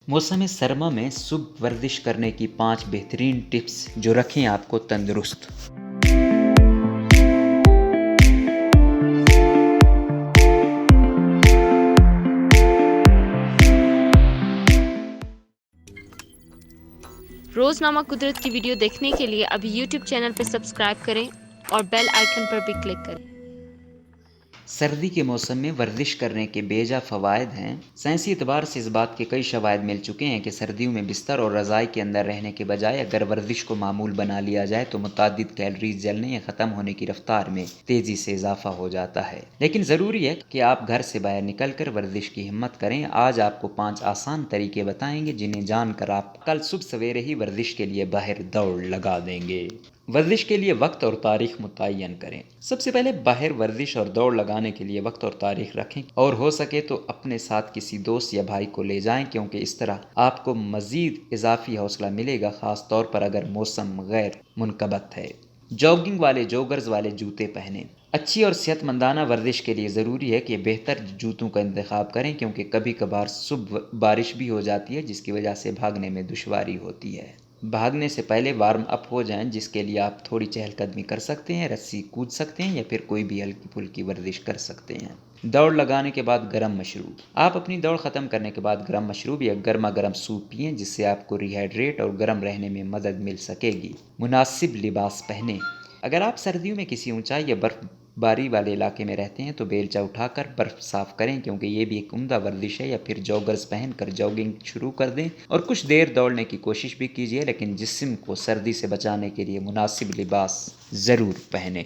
موسم سرما میں صبح ورزش کرنے کی 5 بہترین ٹپس جو رکھیں آپ کو تندرست۔ روزنامہ قدرت کی ویڈیو دیکھنے کے لیے ابھی یوٹیوب چینل پر سبسکرائب کریں اور بیل آئیکن پر بھی کلک کریں۔ سردی کے موسم میں ورزش کرنے کے بیجا فوائد ہیں۔ سائنسی اعتبار سے اس بات کے کئی شواہد مل چکے ہیں کہ سردیوں میں بستر اور رضائی کے اندر رہنے کے بجائے اگر ورزش کو معمول بنا لیا جائے تو متعدد کیلوریز جلنے یا ختم ہونے کی رفتار میں تیزی سے اضافہ ہو جاتا ہے۔ لیکن ضروری ہے کہ آپ گھر سے باہر نکل کر ورزش کی ہمت کریں۔ آج آپ کو 5 آسان طریقے بتائیں گے جنہیں جان کر آپ کل صبح سویرے ہی ورزش کے لیے باہر دوڑ لگا دیں گے۔ ورزش کے لیے وقت اور تاریخ متعین کریں۔ سب سے پہلے باہر ورزش اور دوڑ لگانے کے لیے وقت اور تاریخ رکھیں اور ہو سکے تو اپنے ساتھ کسی دوست یا بھائی کو لے جائیں، کیونکہ اس طرح آپ کو مزید اضافی حوصلہ ملے گا، خاص طور پر اگر موسم غیر منقبت ہے۔ جاگنگ والے جوگرز والے جوتے پہنیں۔ اچھی اور صحت مندانہ ورزش کے لیے ضروری ہے کہ بہتر جوتوں کا انتخاب کریں، کیونکہ کبھی کبھار صبح بارش بھی ہو جاتی ہے جس کی وجہ سے بھاگنے میں دشواری ہوتی ہے۔ بھاگنے سے پہلے وارم اپ ہو جائیں، جس کے لیے آپ تھوڑی چہل قدمی کر سکتے ہیں، رسی کود سکتے ہیں یا پھر کوئی بھی ہلکی پھلکی ورزش کر سکتے ہیں۔ دوڑ لگانے کے بعد گرم مشروب۔ آپ اپنی دوڑ ختم کرنے کے بعد گرم مشروب یا گرما گرم سوپ پئیں، جس سے آپ کو ریہائیڈریٹ اور گرم رہنے میں مدد مل سکے گی۔ مناسب لباس پہنیں۔ اگر آپ سردیوں میں کسی اونچائی یا برف باری والے علاقے میں رہتے ہیں تو بیلچہ اٹھا کر برف صاف کریں، کیونکہ یہ بھی ایک عمدہ ورزش ہے، یا پھر جوگرز پہن کر جاگنگ شروع کر دیں اور کچھ دیر دوڑنے کی کوشش بھی کیجیے، لیکن جسم کو سردی سے بچانے کے لیے مناسب لباس ضرور پہنیں۔